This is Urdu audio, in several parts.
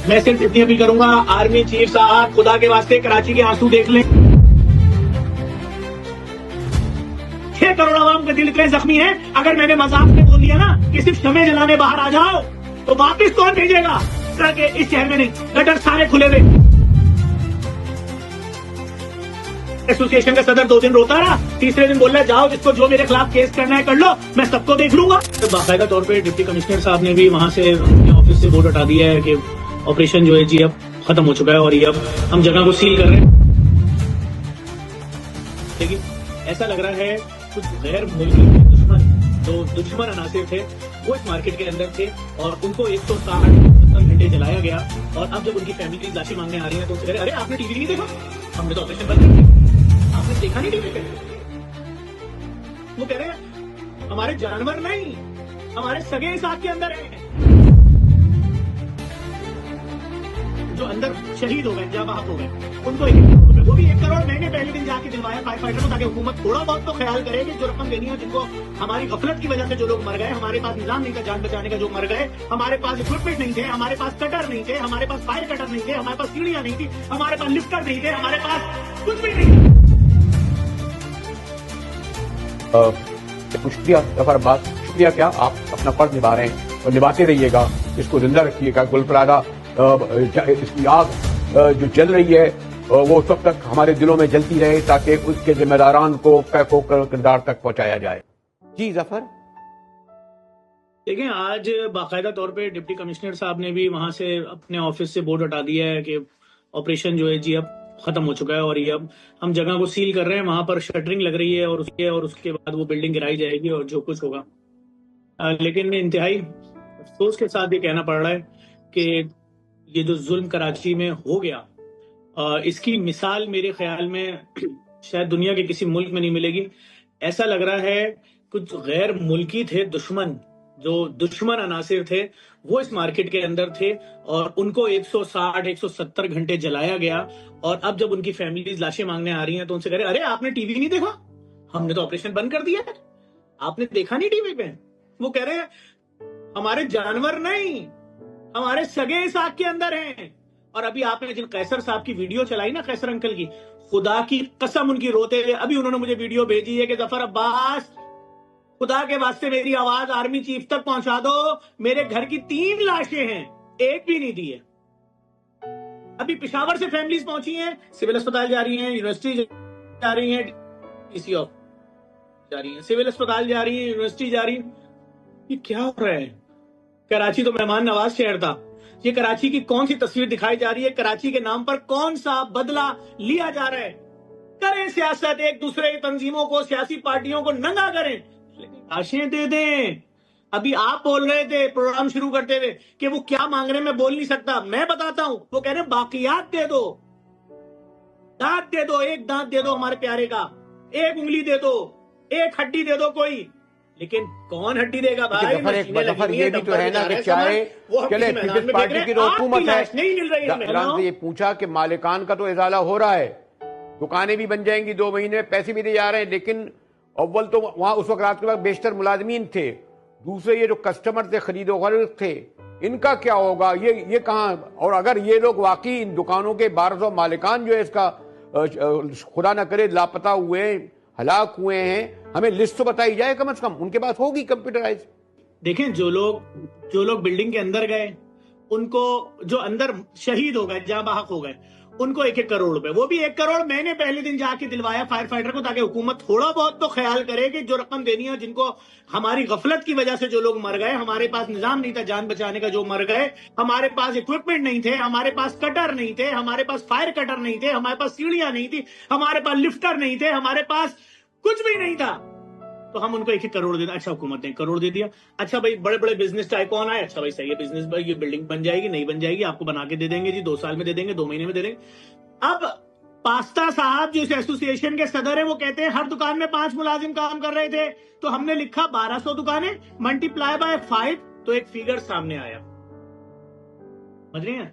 میں صرف اتنی اپیل کروں گا، آرمی چیف صاحب خدا کے واسطے کراچی کے آنسو دیکھ لیں. 6 کروڑ عوام کے دل اتنے زخمی ہیں، اگر میں نے مذاق میں بول دیا نا کہ صرف شمع جلانے باہر آ جاؤ تو واپس کون بھیجے گا؟ کہ اس شہر میں نہیں، گٹر سارے کھلے ہوئے. ایسوسی ایشن کا صدر 2 دن روتا رہا، تیسرے دن بول رہا ہے جاؤ جس کو جو میرے خلاف کیس کرنا ہے کر لو، میں سب کو دیکھ لوں گا. باقاعدہ طور پہ ڈپٹی کمشنر صاحب نے بھی وہاں سے اپنے آفس سے بورڈ ہٹا دیا ہے کہ آپریشن جو ہے جی اب ختم ہو چکا ہے اور یہ اب ہم جگہ کو سیل کر رہے ہیں. لیکن ایسا لگ رہا ہے کچھ غیر ملکی دشمن، جو دشمن عناصر تھے وہ اس مارکیٹ کے اندر تھے اور ان کو 160 گھنٹے جلایا گیا. اور اب جب ان کی فیملی لاشیں مانگنے آ رہی ہیں تو ان سے کہہ رہے ارے آپ نے ٹی وی نہیں دیکھا؟ ہم نے تو آپریشن بند کر دیا، آپ نے دیکھا نہیں ٹی وی پہ؟ وہ کہہ رہے ہیں ہمارے جانور نہیں، ہمارے سگے ساتھ کے اندر ہیں جو اندر شہید ہو گئے، جاں بحق ہو گئے. ان کو 1 کروڑ روپے، وہ بھی 1 کروڑ میں نے پہلے دن جا کے دلوایا فائر فائٹر کو، تاکہ حکومت تھوڑا بہت تو خیال کرے کہ جو رقم دینی ہے جن کو ہماری غفلت کی وجہ سے جو لوگ مر گئے، ہمارے پاس نظام نہیں تھا جان بچانے کا جو مر گئے، ہمارے پاس اکوپمنٹ نہیں تھے، ہمارے پاس کٹر نہیں تھے، ہمارے پاس فائر کٹر نہیں تھے، ہمارے پاس سیڑھیاں نہیں تھی، ہمارے پاس لفٹر نہیں تھے، ہمارے پاس کچھ بھی نہیں تھا. شکریہ ظفر عباس، شکریہ. کیا آپ اپنا فرض نبھا رہے ہیں اور نبھاتے رہیے گا، اس کو زندہ رکھیے گا. گل پرادہ اس کی آگ جو جل رہی ہے وہ اس وقت تک ہمارے دلوں میں جلتی رہے تاکہ اس کے ذمہ داران کو پیکو کردار تک پہنچایا جائے. جی ظفر. دیکھیں آج باقاعدہ طور پہ ڈپٹی کمشنر صاحب نے بھی وہاں سے اپنے آفس سے بورڈ ہٹا دیا ہے کہ آپریشن جو ہے جی اب ختم ہو چکا ہے اور یہ اب ہم جگہ کو سیل کر رہے ہیں. وہاں پر شٹرنگ لگ رہی ہے اور اس کے بعد وہ بلڈنگ گرائی جائے گی اور جو کچھ ہوگا. لیکن انتہائی افسوس کے ساتھ یہ کہنا پڑ رہا ہے کہ یہ جو ظلم کراچی میں ہو گیا، اس کی مثال میرے خیال میں شاید دنیا کے کسی ملک میں نہیں ملے گی. ایسا لگ رہا ہے کچھ غیر ملکی تھے دشمن، جو دشمن عناصر تھے وہ اس مارکیٹ کے اندر تھے اور ان کو 160-170 گھنٹے جلایا گیا. اور اب جب ان کی فیملیز لاشیں مانگنے آ رہی ہیں تو ان سے کہہ رہے ارے آپ نے ٹی وی نہیں دیکھا؟ ہم نے تو آپریشن بند کر دیا ہے، آپ نے دیکھا نہیں ٹی وی پہ؟ وہ کہہ رہے ہیں ہمارے جانور نہیں، ہمارے سگے ساتھ کے اندر ہیں. اور ابھی آپ نے جن قیصر صاحب کی ویڈیو چلائی نا، قیصر انکل کی، خدا کی قسم ان کی روتے ہوئے ابھی انہوں نے مجھے ویڈیو بھیجی ہے کہ ظفر عباس خدا کے واسطے میری آواز آرمی چیف تک پہنچا دو، میرے گھر کی 3 لاشیں ہیں، ایک بھی نہیں دی ہے. ابھی پشاور سے فیملیز پہنچی ہیں، سول اسپتال جا رہی ہیں، یونیورسٹی جا رہی ہیں، ڈی سی آف جا رہی ہیں، سول اسپتال جا رہی ہیں، یونیورسٹی جا رہی ہیں. یہ کیا ہو رہا ہے؟ کراچی تو مہمان نواز شہر تھا، یہ کراچی کی کون سی تصویر دکھائی جا رہی ہے؟ کراچی کے نام پر کون سا بدلہ لیا جا رہا ہے؟ کریں سیاست، ایک دوسرے کی تنظیموں کو، سیاسی پارٹیوں کو ننگا کریں، لیکن لاشیں دے دیں. ابھی آپ بول رہے تھے پروگرام شروع کرتے ہوئے کہ وہ کیا مانگ رہے ہیں میں بول نہیں سکتا، میں بتاتا ہوں. وہ کہہ رہے ہیں باقیات دے دو، دانت دے دو، ایک دانت دے دو ہمارے پیارے کا، ایک انگلی دے دو، ایک ہڈی دے دو کوئی. لیکن کون ہڈی دے گا بھائی؟ ظفر یہ بھی تو ہے نا کہ چاہے چلے پیپلز پارٹی کی جو حکومت ہے، سے یہ پوچھا کہ مالکان کا تو ازالہ ہو رہا ہے، دکانیں بھی بن جائیں گی 2 مہینے میں، پیسے بھی دے جا رہے ہیں، لیکن اول تو وہاں اس وقت رات کے وقت بیشتر ملازمین تھے، دوسرے یہ جو کسٹمر تھے، خرید و فروخت تھے، ان کا کیا ہوگا؟ یہ کہاں؟ اور اگر یہ لوگ واقعی ان دکانوں کے 1200 مالکان جو ہے اس کا خدا نہ کرے لاپتہ ہوئے، ہلاک ہوئے ہیں، ہمیں لسٹ تو بتائی جائے کم از کم، ان کے پاس ہوگی کمپیوٹرائز. دیکھیں جو لوگ بلڈنگ کے اندر گئے، ان کو جو اندر شہید ہو گئے، جاں بحق ہو گئے، ان کو 1 کروڑ روپے، وہ بھی 1 کروڑ میں نے پہلے دن جا کے دلوایا فائر فائٹر کو، تاکہ حکومت تھوڑا بہت تو خیال کرے کہ جو رقم دینی ہے جن کو ہماری غفلت کی وجہ سے جو لوگ مر گئے، ہمارے پاس نظام نہیں تھا جان بچانے کا جو مر گئے، ہمارے پاس اکوپمنٹ نہیں تھے، ہمارے پاس کٹر نہیں تھے، ہمارے پاس فائر کٹر نہیں تھے، ہمارے پاس سیڑھیاں نہیں تھی، ہمارے پاس لفٹر نہیں تھے، ہمارے پاس کچھ بھی نہیں تھا، تو ہم ان کو 1 کروڑ دے دیں. اچھا حکومت نے 1 کروڑ دے دیا. اچھا بھائی بڑے بڑے بزنس ٹائکون آئے، اچھا بھائی صحیح ہے بزنس بھائی، یہ بلڈنگ بن جائے گی، نہیں بن جائے گی آپ کو بنا کے دے دیں گے جی، 2 سال میں دے دیں گے، 2 مہینے میں دے دیں گے. اب پاستا صاحب جو اس ایسوسی ایشن کے صدر ہیں وہ کہتے ہیں ہر دکان میں 5 ملازم کام کر رہے تھے، تو ہم نے لکھا 1200 دکانیں ملٹیپلائی بائی 5 تو ایک فیگر سامنے آیا. سمجھ رہے ہیں؟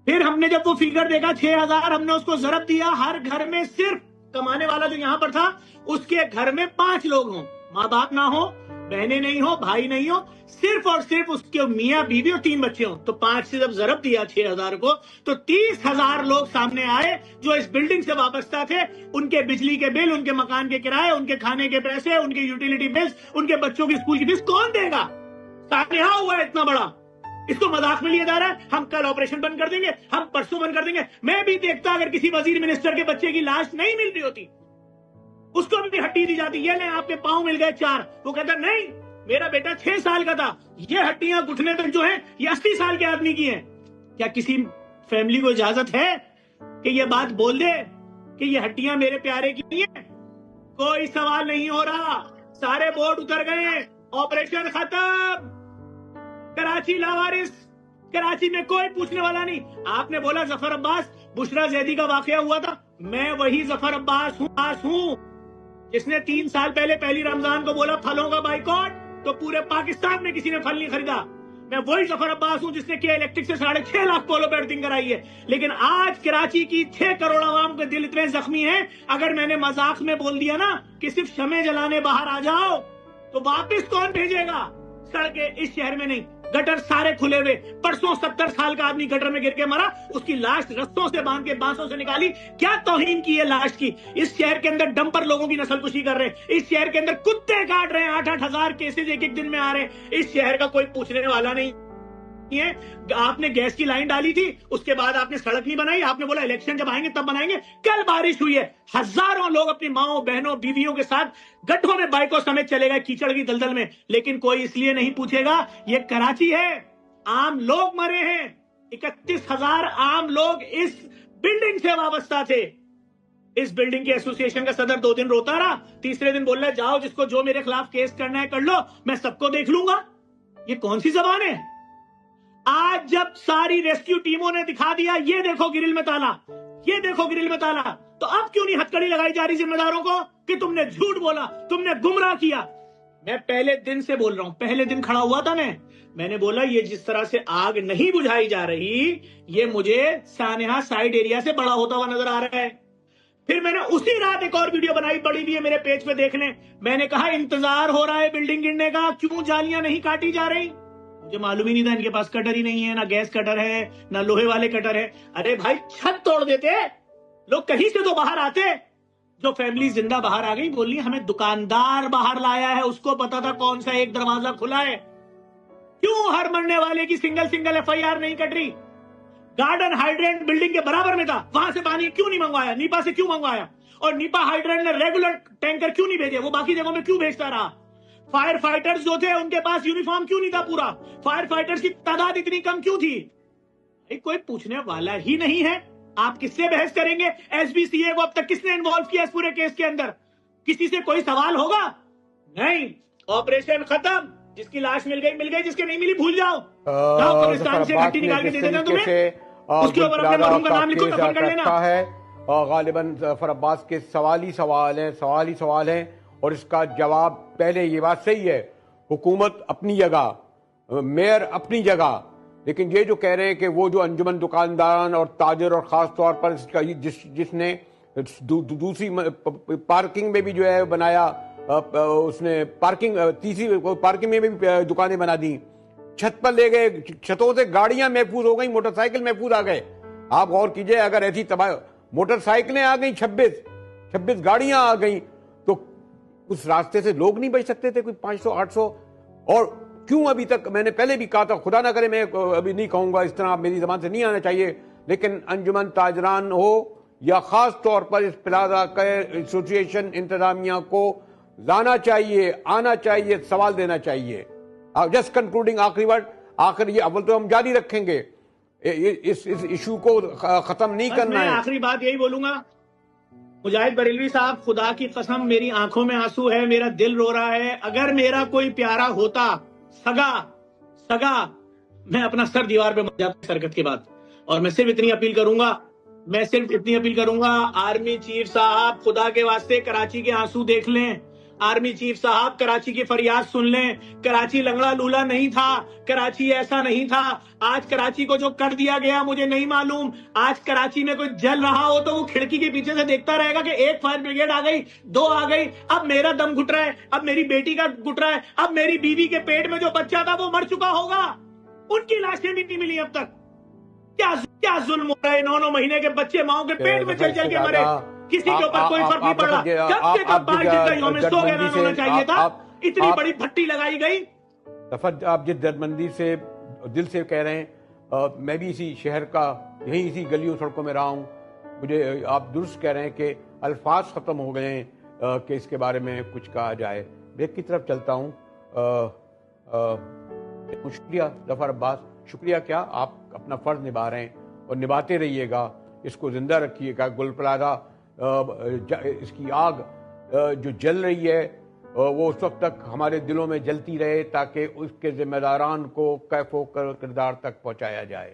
پھر ہم نے جب وہ فیگر دیکھا 6000، ہم نے اس کو ضرب دیا، ہر گھر میں صرف کمانے والا جو یہاں پر تھا اس کے گھر میں 5 لوگ ہوں، ماں باپ نہ ہو، بہنیں نہیں ہو، بھائی نہیں ہو، صرف اور صرف اس کے میاں بیوی اور 3 بچے ہوں، تو 5 سے جب ضرب دیا 6,000 کو تو 30,000 لوگ سامنے آئے جو اس بلڈنگ سے وابستہ تھے. ان کے بجلی کے بل، ان کے مکان کے کرائے، ان کے کھانے کے پیسے، ان کے یوٹیلیٹی بلز، ان کے بچوں کی اسکول کی فیس کون دے گا؟ سانحہ ہوا ہے اتنا بڑا، اس کو مذاق میں لیا جا رہا ہے. ہم کل آپریشن بند کر دیں گے، ہم پرسوں بند کر دیں گے. میں بھی دیکھتا اگر کسی وزیر منسٹر کے بچے کی لاش نہیں مل رہی ہوتی، اس کو بھی ہڈی دی جاتی، یہ لیں آپ کے پاؤں مل گئے 4، وہ کہتا نہیں میرا بیٹا 6 سال کا تھا، یہ ہڈیاں گھٹنے تک جو ہیں یہ 80 سال کے آدمی کی ہیں. کیا کسی فیملی کو اجازت ہے کہ یہ بات بول دے کہ یہ ہڈیاں میرے پیارے کی نہیں ہیں؟ کوئی سوال نہیں ہو رہا، سارے بورڈ اتر گئے، آپریشن ختم. کراچی لاوارث، کراچی میں کوئی پوچھنے والا نہیں. آپ نے بولا ظفر عباس بشرا زیدی کا واقعہ ہوا تھا، میں وہی ظفر عباس ہوں جس نے 3 سال پہلے پہلی رمضان کو بولا پھلوں کا بائیکاٹ، تو پورے پاکستان میں کسی نے پھل نہیں خریدا. میں وہی ظفر عباس ہوں جس نے کے الیکٹرک سے 6.5 لاکھ پولو بیٹنگ کرائی ہے. لیکن آج کراچی کی 6 کروڑ عوام کے دل اتنے زخمی ہیں، اگر میں نے مذاق میں بول دیا نا کہ صرف شمع جلانے باہر آ جاؤ تو واپس کون بھیجے گا؟ سڑکیں اس شہر میں نہیں، گٹر سارے کھلے ہوئے. پرسوں 70 سال کا آدمی گٹر میں گر کے مرا، اس کی لاش رستوں سے باندھ کے بانسوں سے نکالی. کیا توہین کی ہے لاش کی؟ اس شہر کے اندر ڈمپر لوگوں کی نسل کشی کر رہے ہیں، اس شہر کے اندر کتے کاٹ رہے ہیں، 8-8 ہزار کیسز ایک دن میں آ رہے ہیں. اس شہر کا کوئی پوچھنے والا نہیں ہے. آپ نے گیس کی لائن ڈالی تھی، اس کے بعد آپ نے سڑک نہیں بنائی، آپ نے بولا الیکشن جب آئیں گے تب بنائیں گے. کل بارش ہوئی ہے، ہزاروں لوگ اپنی ماؤں بہنوں بیویوں کے ساتھ گڈھوں میں بائکوں سمیت چلے گئے کیچڑ کی دلدل میں، لیکن کوئی اس لیے نہیں پوچھے گا. یہ کراچی ہے، عام لوگ مرے ہیں، 31,000 عام لوگ اس بلڈنگ سے وابستہ تھے. اس بلڈنگ کے ایسوسی ایشن کا صدر 2 دن روتا رہا، تیسرے دن بول رہا ہے جاؤ جس کو جو میرے خلاف کیس کرنا ہے کر لو، میں سب کو دیکھ لوں گا. یہ کون سی زبان ہے؟ آج جب ساری ریسکیو ٹیموں نے دکھا دیا یہ دیکھو گرل میں تالا، یہ دیکھو گرل میں تالا، تو اب کیوں نہیں ہتھکڑی لگائی جا رہی ذمہ داروں کو کہ تم نے جھوٹ بولا، تم نے گمراہ کیا؟ میں پہلے دن سے بول رہا ہوں، پہلے دن کھڑا ہوا تھا میں نے بولا یہ جس طرح سے آگ نہیں بجھائی جا رہی، یہ مجھے سانحہ سائیڈ ایریا سے بڑا ہوتا ہوا نظر آ رہا ہے. پھر میں نے اسی رات ایک اور ویڈیو بنائی، پڑی بھی ہے میرے پیج پہ دیکھ لیں. میں نے کہا انتظار ہو رہا ہے بلڈنگ گرنے کا، کیوں جالیاں نہیں کاٹی جا رہی؟ مجھے معلوم ہی نہیں تھا ان کے پاس کٹر ہی نہیں ہے، نہ گیس کٹر ہے نہ لوہے والے کٹر ہے. ارے بھائی چھت توڑ دیتے لوگ، کہیں سے تو باہر آتے. جو فیملی زندہ باہر آ گئی بولی ہمیں دکاندار باہر لایا ہے، اس کو پتا تھا کون سا ایک دروازہ کھلا ہے. کیوں ہر مرنے والے کی سنگل FIR نہیں کٹ رہی؟ گارڈن ہائیڈرینٹ بلڈنگ کے برابر میں تھا، وہاں سے پانی کیوں نہیں منگوایا؟ نیپا سے کیوں منگوایا؟ اور نیپا ہائیڈرینٹ نے ریگولر ٹینکر کیوں نہیں بھیجے؟ وہ باقی جگہوں میں کیوں بھیجتا رہا؟ فائر فائٹرز جو تھے ان کے پاس یونیفارم کیوں نہیں تھا پورا؟ فائر فائٹرز کی تعداد اتنی کم کیوں تھی؟ کوئی پوچھنے والا ہی نہیں ہے. آپ کس سے بحث کریں گے؟ SBCA کو اب تک کس نے انوالو کیا اس پورے کیس کے اندر؟ کسی سے کوئی سوال ہوگا؟ نہیں. آپریشن ختم، جس کی لاش مل گئی، جس کے نہیں ملی بھول جاؤ. پاکستان سے گھٹی نکال کے دے دینا تمہیں، اس کے اوپر اپنے مرحوم کا نام لکھو، دفن کر لینا. غالباً ظفر عباس کے سوال ہی سوال ہیں اور اس کا جواب پہلے یہ بات صحیح ہے، حکومت اپنی جگہ، میئر اپنی جگہ، لیکن یہ جو کہہ رہے ہیں کہ وہ جو انجمن دکانداران اور تاجر اور خاص طور پر جس نے دوسری پارکنگ میں بھی جو ہے بنایا، اس نے تیسری پارکنگ میں بھی دکانیں بنا دی، چھت پر لے گئے، چھتوں سے گاڑیاں محفوظ ہو گئیں، موٹر سائیکل محفوظ آ گئے. آپ غور کیجئے، اگر ایسی موٹر سائیکلیں آ گئیں 26 گاڑیاں آ گئیں، تو اس راستے سے لوگ نہیں بچ سکتے تھے کوئی 500-800؟ اور کیوں ابھی تک؟ میں نے پہلے بھی کہا تھا، خدا نہ کرے میں ابھی نہیں کہوں گا، اس طرح میری زبان سے نہیں آنا چاہیے، لیکن انجمن تاجران ہو یا خاص طور پر اس پلازا کے ایسوسی ایشن انتظامیہ کو لانا چاہیے، آنا چاہیے، سوال دینا چاہیے. جسٹ کنکلوڈنگ، آخری ورڈ، یہ اول تو ہم جاری رکھیں گے، اس ایشو کو ختم نہیں کرنا ہے. میں آخری بات یہی بولوں گا، مجاہد بریلوی صاحب، خدا کی قسم میری آنکھوں میں آنسو ہے، میرا دل رو رہا ہے. اگر میرا کوئی پیارا ہوتا، سگا، میں اپنا سر دیوار پہ مر جاتا حرکت کے بعد. اور میں صرف اتنی اپیل کروں گا، آرمی چیف صاحب خدا کے واسطے کراچی کے آنسو دیکھ لیں. آرمی چیف صاحب کراچی کی فریاد سن لیں، کراچی لنگڑا لولا نہیں تھا، کراچی ایسا نہیں تھا. آج کراچی کو جو کر دیا گیا مجھے نہیں معلوم. آج کراچی میں کوئی جل رہا ہو تو وہ کھڑکی کے پیچھے سے دیکھتا رہے گا کہ ایک فائر بریگیڈ آ گئی، 2 آ گئی، اب میرا دم گھٹ رہا ہے، اب میری بیٹی کا گھٹ رہا ہے، اب میری بیوی کے پیٹ میں جو بچہ تھا وہ مر چکا ہوگا، ان کی لاشیں بھی نہیں ملی اب تک. کیا ظلم ہو رہا ہے؟ 9 مہینے کے بچے ماؤں کے پیٹ میں چل چل کے مرے، کسی کے اوپر کوئی فرق نہیں پڑ رہا. کم سے کم 5 دن کا یوم سوگ ہونا چاہیے تھا، اتنی بڑی بھٹی لگائی گئی. ظفر، آپ جس دردمندی سے دل سے کہہ رہے ہیں، میں بھی اسی شہر کا، یہیں اسی گلیوں سڑکوں میں رہا ہوں. مجھے آپ درست کہہ رہے ہیں کہ الفاظ ختم ہو گئے ہیں کہ اس کے بارے میں کچھ کہا جائے. بریک کی طرف چلتا ہوں. شکریہ ظفر عباس، شکریہ. کیا آپ اپنا فرض نبھا رہے ہیں اور نبھاتے رہیے گا، اس کو زندہ رکھیے گا. گل پلازہ اس کی آگ جو جل رہی ہے وہ اس وقت تک ہمارے دلوں میں جلتی رہے تاکہ اس کے ذمہ داران کو کیف و کردار تک پہنچایا جائے.